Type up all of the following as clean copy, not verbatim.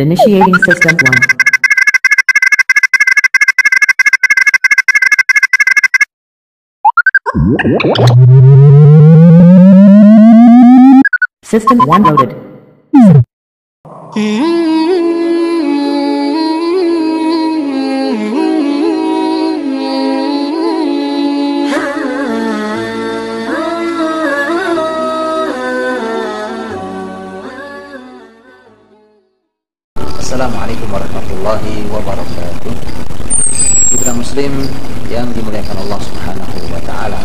Initiating system 1. System 1 loaded. Assalamualaikum warahmatullahi wabarakatuh. Putra muslim yang dimuliakan Allah Subhanahu wa taala.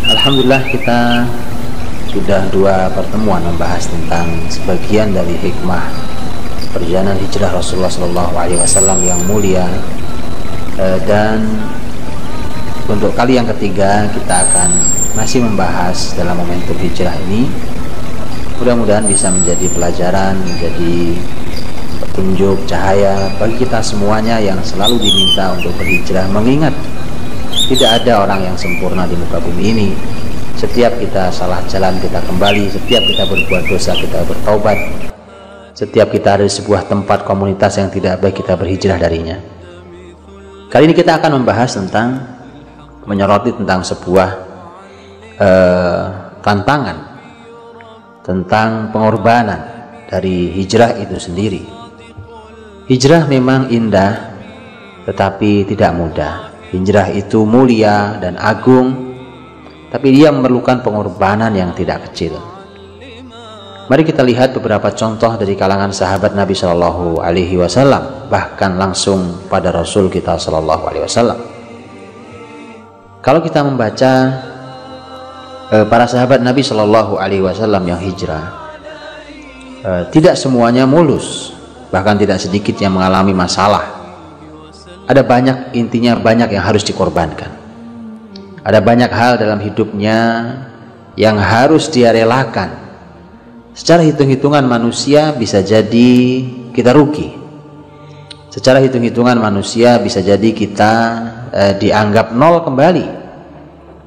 Alhamdulillah, kita sudah 2 pertemuan membahas tentang sebagian dari hikmah perjalanan hijrah Rasulullah Shallallahu Alaihi Wasallam yang mulia, dan untuk kali yang ketiga kita akan masih membahas dalam momentum hijrah ini. Mudah-mudahan bisa menjadi pelajaran, menjadi petunjuk, cahaya bagi kita semuanya yang selalu diminta untuk berhijrah, mengingat tidak ada orang yang sempurna di muka bumi ini. Setiap kita salah jalan kita kembali, setiap kita berbuat dosa kita bertaubat, setiap kita ada di sebuah tempat komunitas yang tidak baik kita berhijrah darinya. Kali ini kita akan membahas tentang menyoroti tentang sebuah tantangan, tentang pengorbanan dari hijrah itu sendiri. Hijrah memang indah, tetapi tidak mudah. Hijrah itu mulia dan agung, tapi dia memerlukan pengorbanan yang tidak kecil. Mari kita lihat beberapa contoh dari kalangan sahabat Nabi Shallallahu Alaihi Wasallam, bahkan langsung pada Rasul kita Shallallahu Alaihi Wasallam. Kalau kita membaca para sahabat Nabi Shallallahu Alaihi Wasallam yang hijrah, tidak semuanya mulus, bahkan tidak sedikit yang mengalami masalah. Ada banyak, intinya banyak yang harus dikorbankan. Ada banyak hal dalam hidupnya yang harus dia relakan. Secara hitung-hitungan manusia bisa jadi kita rugi. Secara hitung-hitungan manusia bisa jadi kita dianggap nol kembali.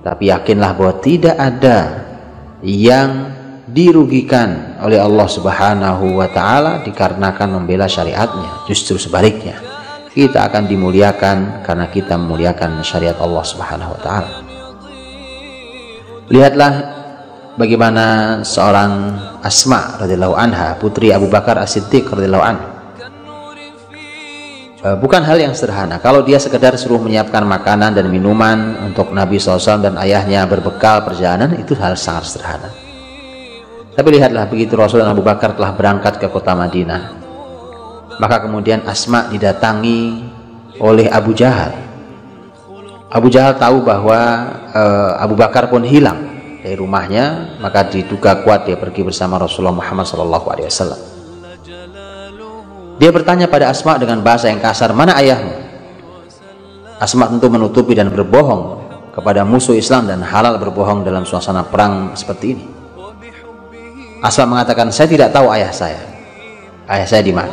Tapi yakinlah bahwa tidak ada yang dirugikan oleh Allah Subhanahu wa taala dikarenakan membela syariatnya. Justru sebaliknya, kita akan dimuliakan karena kita memuliakan syariat Allah Subhanahu wa taala. Lihatlah bagaimana seorang Asma radhiyallahu anha, putri Abu Bakar As-Siddiq radhiyallahu anhu. Bukan hal yang sederhana kalau dia sekedar suruh menyiapkan makanan dan minuman untuk Nabi SAW dan ayahnya berbekal perjalanan, itu hal sangat sederhana. Tapi lihatlah, begitu Rasul dan Abu Bakar telah berangkat ke kota Madinah, maka kemudian Asma didatangi oleh Abu Jahal. Abu Jahal tahu bahwa Abu Bakar pun hilang dari rumahnya, maka diduga kuat dia pergi bersama Rasulullah Muhammad SAW. Dia bertanya pada Asma dengan bahasa yang kasar, "Mana ayahmu?" Asma tentu menutupi dan berbohong kepada musuh Islam, dan halal berbohong dalam suasana perang seperti ini. Asma mengatakan, "Saya tidak tahu ayah saya. Ayah saya di mana?"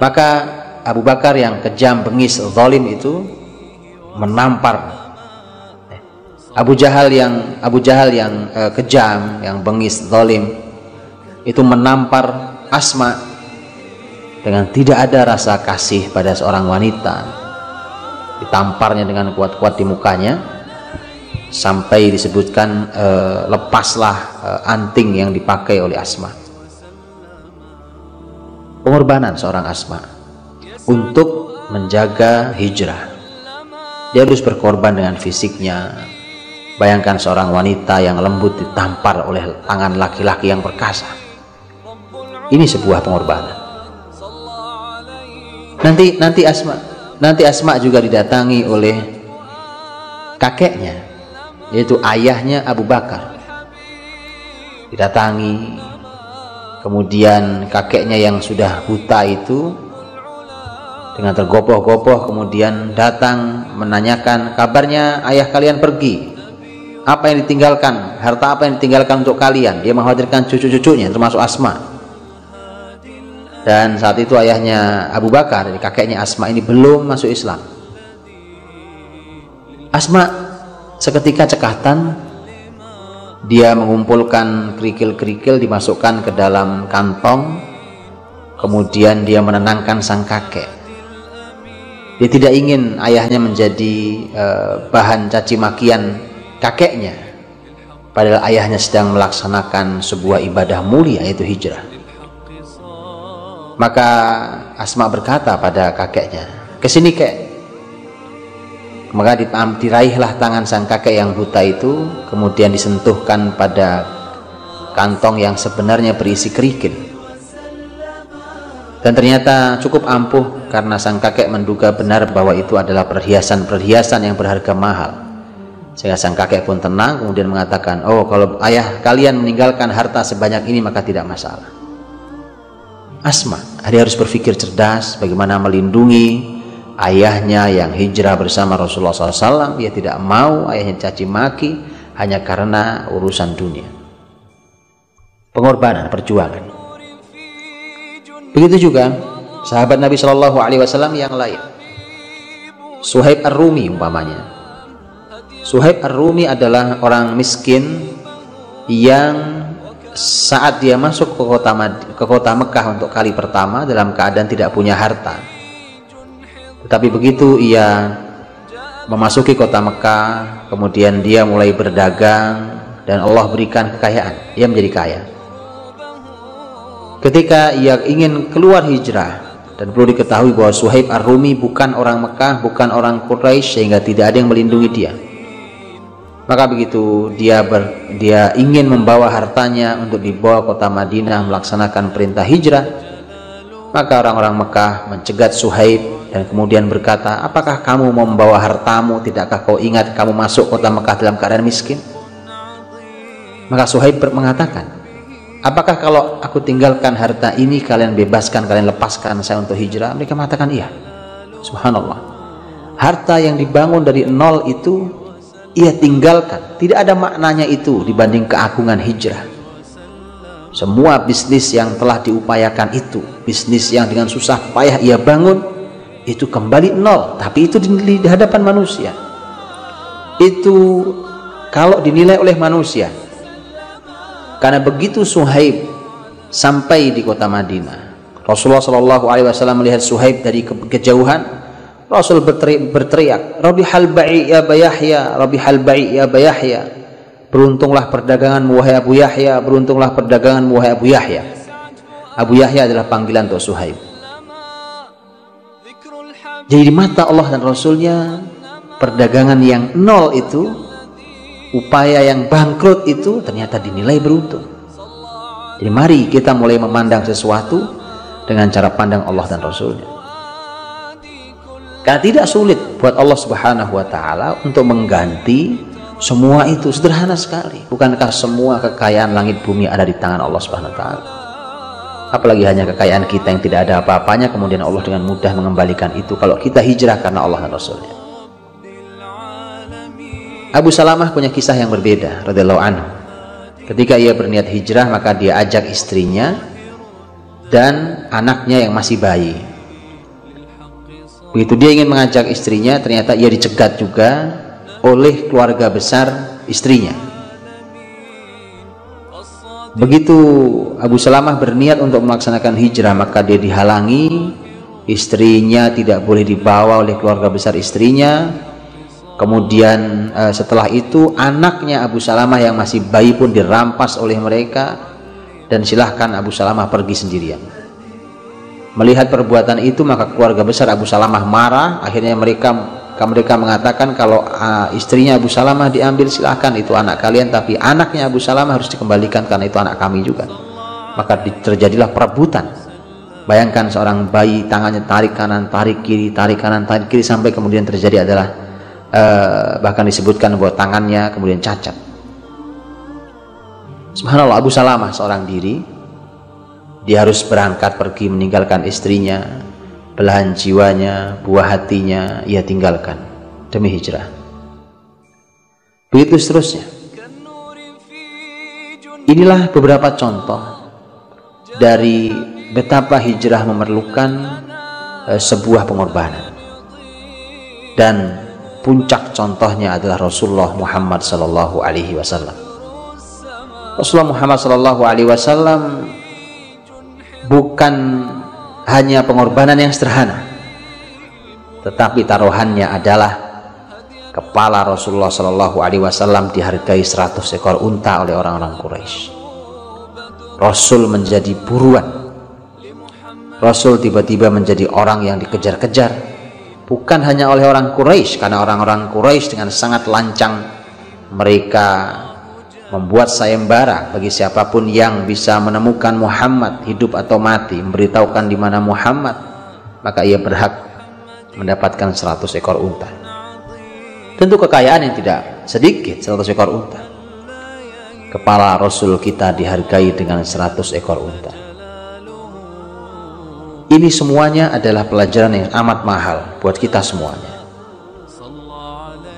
Maka Abu Bakar yang kejam, bengis, zalim itu menampar Abu Jahal yang kejam, yang bengis, zalim itu menampar Asma dengan tidak ada rasa kasih pada seorang wanita. Ditamparnya dengan kuat-kuat di mukanya sampai disebutkan lepaslah anting yang dipakai oleh Asma. Pengorbanan seorang Asma untuk menjaga hijrah. Dia harus berkorban dengan fisiknya. Bayangkan seorang wanita yang lembut ditampar oleh tangan laki-laki yang perkasa. Ini sebuah pengorbanan. Nanti Asma juga didatangi oleh kakeknya, yaitu ayahnya Abu Bakar. Didatangi, kemudian kakeknya yang sudah buta itu dengan tergopoh-gopoh kemudian datang menanyakan, "Kabarnya ayah kalian pergi? Apa yang ditinggalkan? Harta apa yang ditinggalkan untuk kalian?" Dia mengkhawatirkan cucu-cucunya termasuk Asma. Dan saat itu ayahnya Abu Bakar, kakeknya Asma ini belum masuk Islam. Asma seketika cekatan, Dia mengumpulkan kerikil-kerikil, dimasukkan ke dalam kantong, kemudian dia menenangkan sang kakek. Dia tidak ingin ayahnya menjadi bahan caci makian kakeknya, padahal ayahnya sedang melaksanakan sebuah ibadah mulia, yaitu hijrah. Maka Asma berkata pada kakeknya, "Kesini kek." Maka diraihlah tangan sang kakek yang buta itu, kemudian disentuhkan pada kantong yang sebenarnya berisi kerikil. Dan ternyata cukup ampuh, karena sang kakek menduga benar bahwa itu adalah perhiasan-perhiasan yang berharga mahal. Sehingga sang kakek pun tenang, kemudian mengatakan, "Oh, kalau ayah kalian meninggalkan harta sebanyak ini maka tidak masalah." Asma, dia harus berpikir cerdas bagaimana melindungi ayahnya yang hijrah bersama Rasulullah SAW. Dia tidak mau ayahnya caci maki hanya karena urusan dunia. Pengorbanan, perjuangan. Begitu juga sahabat Nabi Shallallahu Alaihi Wasallam yang lain. Suhaib Ar-Rumi umpamanya. Suhaib Ar-Rumi adalah orang miskin yang saat dia masuk ke kota Mekah untuk kali pertama dalam keadaan tidak punya harta. Tetapi begitu ia memasuki kota Mekah, kemudian dia mulai berdagang dan Allah berikan kekayaan, ia menjadi kaya. Ketika ia ingin keluar hijrah, dan perlu diketahui bahwa Suhaib Ar-Rumi bukan orang Mekah, bukan orang Quraisy, sehingga tidak ada yang melindungi dia. Maka begitu dia ingin membawa hartanya untuk dibawa kota Madinah melaksanakan perintah hijrah, maka orang-orang Mekah mencegat Suhaib dan kemudian berkata, "Apakah kamu mau membawa hartamu? Tidakkah kau ingat kamu masuk kota Mekah dalam keadaan miskin?" Maka Suhaib mengatakan, "Apakah kalau aku tinggalkan harta ini kalian bebaskan, kalian lepaskan saya untuk hijrah?" Mereka mengatakan iya. Subhanallah, harta yang dibangun dari nol itu ia tinggalkan, tidak ada maknanya itu dibanding keagungan hijrah. Semua bisnis yang telah diupayakan itu, bisnis yang dengan susah payah ia bangun, itu kembali nol. Tapi itu di hadapan manusia, itu kalau dinilai oleh manusia. Karena begitu Suhaib sampai di kota Madinah, Rasulullah Shallallahu Alaihi Wasallam melihat Suhaib dari kejauhan. Rasul berteriak, "Rabihal ba'i ya Aba Yahya, Rabihal ba'i ya Aba Yahya." Beruntunglah perdaganganmu wahai Abu Yahya, beruntunglah perdaganganmu wahai Abu Yahya. Abu Yahya adalah panggilan untuk Suhaib. Jadi di mata Allah dan Rasulnya, perdagangan yang nol itu, upaya yang bangkrut itu ternyata dinilai beruntung. Jadi mari kita mulai memandang sesuatu dengan cara pandang Allah dan Rasulnya. Karena tidak sulit buat Allah Subhanahu wa Ta'ala untuk mengganti semua itu, sederhana sekali. Bukankah semua kekayaan langit bumi ada di tangan Allah Subhanahu wa Ta'ala? Apalagi hanya kekayaan kita yang tidak ada apa-apanya, kemudian Allah dengan mudah mengembalikan itu kalau kita hijrah karena Allah dan Rasulnya. Abu Salamah punya kisah yang berbeda radhiyallahu anhu. Ketika ia berniat hijrah, maka dia ajak istrinya dan anaknya yang masih bayi. Begitu dia ingin mengajak istrinya, ternyata ia dicegat juga oleh keluarga besar istrinya. Begitu Abu Salamah berniat untuk melaksanakan hijrah, maka dia dihalangi, istrinya tidak boleh dibawa oleh keluarga besar istrinya. Kemudian setelah itu anaknya Abu Salamah yang masih bayi pun dirampas oleh mereka, dan silahkan Abu Salamah pergi sendirian. Melihat perbuatan itu, maka keluarga besar Abu Salamah marah. Akhirnya mereka mengatakan, kalau istrinya Abu Salamah diambil silahkan, itu anak kalian, tapi anaknya Abu Salamah harus dikembalikan karena itu anak kami juga. Maka terjadilah perebutan. Bayangkan seorang bayi, tangannya tarik kanan tarik kiri, tarik kanan tarik kiri, sampai kemudian terjadi adalah bahkan disebutkan bahwa tangannya kemudian cacat. Subhanallah, Abu Salamah seorang diri, dia harus berangkat pergi meninggalkan istrinya, belahan jiwanya, buah hatinya ia tinggalkan demi hijrah. Begitu seterusnya. Inilah beberapa contoh dari betapa hijrah memerlukan sebuah pengorbanan. Dan puncak contohnya adalah Rasulullah Muhammad sallallahu alaihi wasallam. Rasulullah Muhammad SAW bukan hanya pengorbanan yang sederhana, tetapi taruhannya adalah kepala Rasulullah SAW dihargai 100 ekor unta oleh orang-orang Quraisy. Rasul menjadi buruan. Rasul tiba-tiba menjadi orang yang dikejar-kejar, bukan hanya oleh orang Quraisy, karena orang-orang Quraisy dengan sangat lancang mereka membuat sayembara bagi siapapun yang bisa menemukan Muhammad hidup atau mati, memberitahukan di mana Muhammad, maka ia berhak mendapatkan 100 ekor unta. Tentu kekayaan yang tidak sedikit, 100 ekor unta. Kepala Rasul kita dihargai dengan 100 ekor unta. Ini semuanya adalah pelajaran yang amat mahal buat kita semuanya.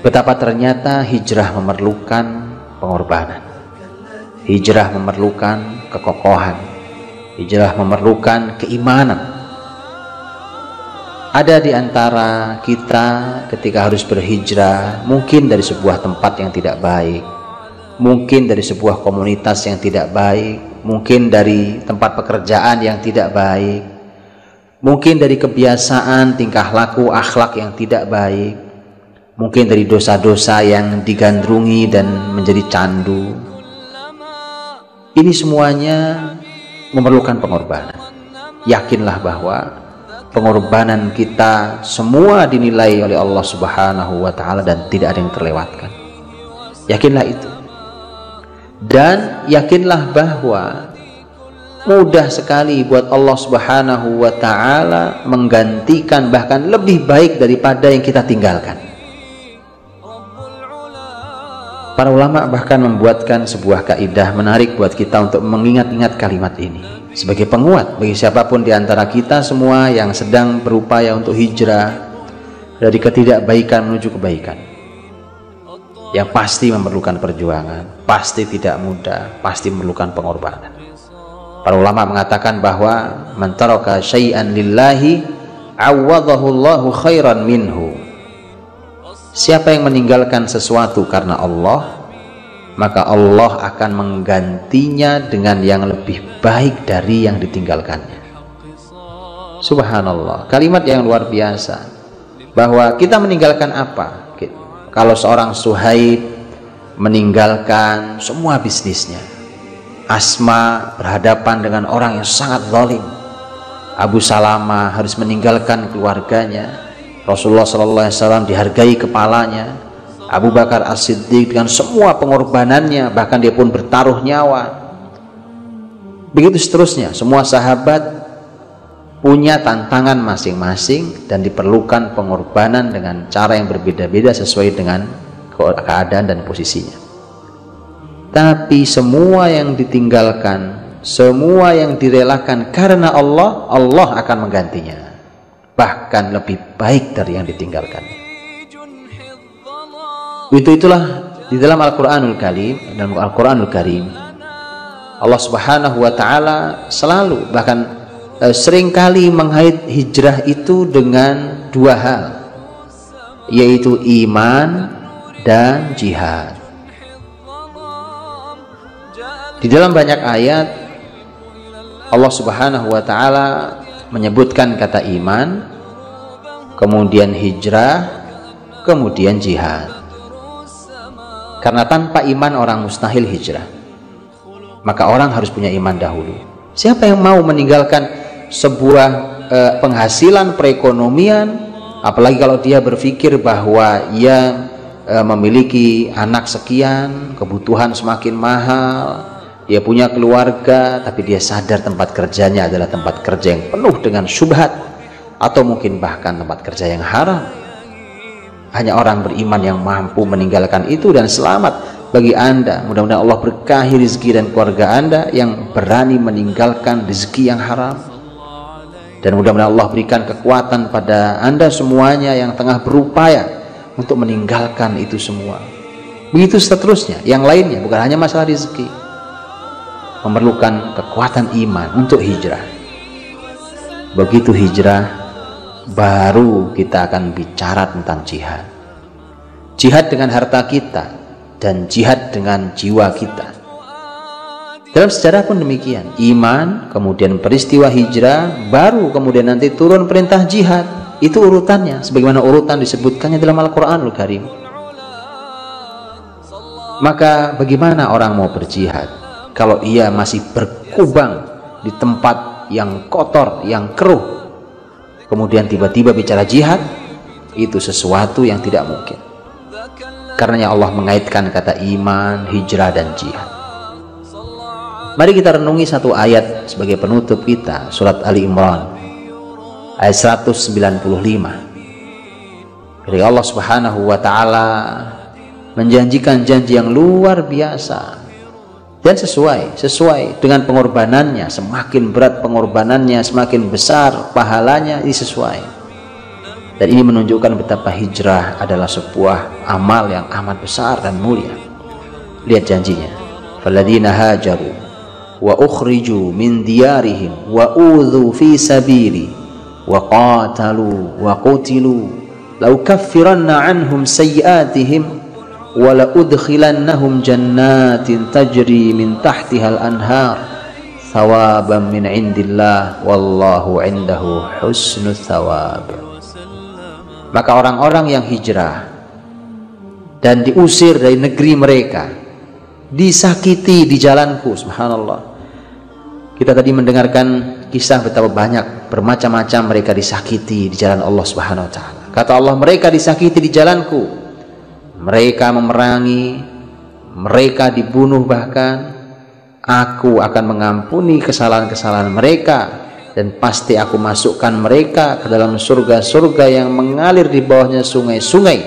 Betapa ternyata hijrah memerlukan pengorbanan. Hijrah memerlukan kekokohan. Hijrah memerlukan keimanan. Ada di antara kita ketika harus berhijrah, mungkin dari sebuah tempat yang tidak baik, mungkin dari sebuah komunitas yang tidak baik, mungkin dari tempat pekerjaan yang tidak baik, mungkin dari kebiasaan, tingkah laku, akhlak yang tidak baik, mungkin dari dosa-dosa yang digandrungi dan menjadi candu. Ini semuanya memerlukan pengorbanan. Yakinlah bahwa pengorbanan kita semua dinilai oleh Allah Subhanahu wa Ta'ala dan tidak ada yang terlewatkan. Yakinlah itu. Dan yakinlah bahwa mudah sekali buat Allah Subhanahu wa Ta'ala menggantikan bahkan lebih baik daripada yang kita tinggalkan. Para ulama bahkan membuatkan sebuah kaidah menarik buat kita untuk mengingat-ingat kalimat ini sebagai penguat bagi siapapun di antara kita semua yang sedang berupaya untuk hijrah dari ketidakbaikan menuju kebaikan, yang pasti memerlukan perjuangan, pasti tidak mudah, pasti memerlukan pengorbanan. Para ulama mengatakan bahwa man taraka syai'an lillahi awadahu Allahu khairan minhu. Siapa yang meninggalkan sesuatu karena Allah, maka Allah akan menggantinya dengan yang lebih baik dari yang ditinggalkannya. Subhanallah, kalimat yang luar biasa. Bahwa kita meninggalkan apa? Kalau seorang Suhaib meninggalkan semua bisnisnya, Asma berhadapan dengan orang yang sangat zalim, Abu Salamah harus meninggalkan keluarganya, Rasulullah SAW dihargai kepalanya, Abu Bakar As-Siddiq dengan semua pengorbanannya, bahkan dia pun bertaruh nyawa. Begitu seterusnya, semua sahabat punya tantangan masing-masing dan diperlukan pengorbanan dengan cara yang berbeda-beda sesuai dengan keadaan dan posisinya. Tapi semua yang ditinggalkan, semua yang direlakan karena Allah, Allah akan menggantinya, bahkan lebih baik dari yang ditinggalkannya. Itulah di dalam Al-Quranul Karim. Dalam Al-Quranul Karim Allah Subhanahu wa Ta'ala selalu, bahkan seringkali mengait hijrah itu dengan dua hal, yaitu iman dan jihad. Di dalam banyak ayat Allah Subhanahu wa Ta'ala menyebutkan kata iman, kemudian hijrah, kemudian jihad. Karena tanpa iman orang mustahil hijrah. Maka orang harus punya iman dahulu. Siapa yang mau meninggalkan sebuah penghasilan perekonomian, apalagi kalau dia berpikir bahwa ia memiliki anak sekian, kebutuhan semakin mahal, dia punya keluarga, tapi dia sadar tempat kerjanya adalah tempat kerja yang penuh dengan syubhat, atau mungkin bahkan tempat kerja yang haram. Hanya orang beriman yang mampu meninggalkan itu, dan selamat bagi Anda. Mudah-mudahan Allah berkahi rezeki dan keluarga Anda yang berani meninggalkan rezeki yang haram, dan mudah-mudahan Allah berikan kekuatan pada Anda semuanya yang tengah berupaya untuk meninggalkan itu semua. Begitu seterusnya, yang lainnya bukan hanya masalah rezeki, memerlukan kekuatan iman untuk hijrah. Begitu hijrah, baru kita akan bicara tentang jihad. Jihad dengan harta kita dan jihad dengan jiwa kita. Dalam sejarah pun demikian, iman, kemudian peristiwa hijrah, baru kemudian nanti turun perintah jihad. Itu urutannya, sebagaimana urutan disebutkannya dalam Al-Quranul Karim. Maka bagaimana orang mau berjihad kalau ia masih berkubang di tempat yang kotor, yang keruh, kemudian tiba-tiba bicara jihad? Itu sesuatu yang tidak mungkin. Karenanya Allah mengaitkan kata iman, hijrah, dan jihad. Mari kita renungi satu ayat sebagai penutup kita, surat Ali Imran ayat 195. Ketika Allah Subhanahu wa taala menjanjikan janji yang luar biasa dan sesuai dengan pengorbanannya, semakin berat pengorbanannya, semakin besar pahalanya, ini sesuai. Dan ini menunjukkan betapa hijrah adalah sebuah amal yang amat besar dan mulia. Lihat janjinya, falladzina hajaru wa ukhriju min diyarihim wa udhu fi sabili wa qatalu wa qutilu la ukaffiranna anhum sayyiatihim wa la udkhilannahum jannatin tajri min tahtiha al-anhar thawaban min indillah wallahu indahu husnul thawab. Maka orang-orang yang hijrah dan diusir dari negeri mereka, disakiti di jalanku, subhanallah. Kita tadi mendengarkan kisah betapa banyak bermacam-macam mereka disakiti di jalan Allah Subhanahu wa taala. Kata Allah, mereka disakiti di jalanku, mereka memerangi, mereka dibunuh, bahkan aku akan mengampuni kesalahan-kesalahan mereka dan pasti aku masukkan mereka ke dalam surga-surga yang mengalir di bawahnya sungai-sungai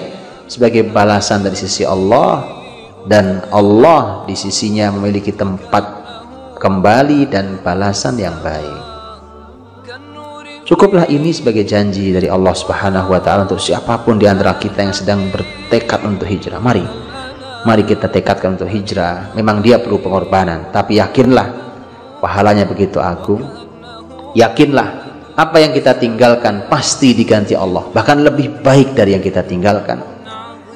sebagai balasan dari sisi Allah. Dan Allah di sisinya memiliki tempat kembali dan balasan yang baik. Cukuplah ini sebagai janji dari Allah Subhanahu wa taala untuk siapapun di antara kita yang sedang bertekad untuk hijrah. Mari kita tekadkan untuk hijrah. Memang dia perlu pengorbanan, tapi yakinlah pahalanya begitu agung. Yakinlah apa yang kita tinggalkan pasti diganti Allah, bahkan lebih baik dari yang kita tinggalkan.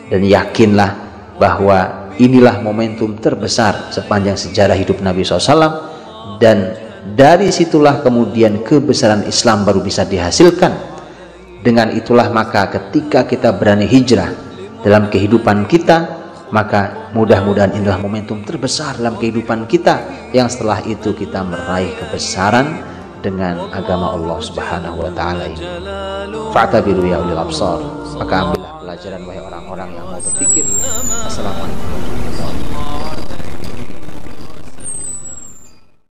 Dan yakinlah bahwa inilah momentum terbesar sepanjang sejarah hidup Nabi SAW, dan dari situlah kemudian kebesaran Islam baru bisa dihasilkan. Dengan itulah maka ketika kita berani hijrah dalam kehidupan kita, maka mudah-mudahan inilah momentum terbesar dalam kehidupan kita, yang setelah itu kita meraih kebesaran dengan agama Allah Subhanahu wa taala ini. Fa'tabiru ya ulil absar. Maka ambillah pelajaran wahai orang-orang yang mau berpikir. Assalamualaikum.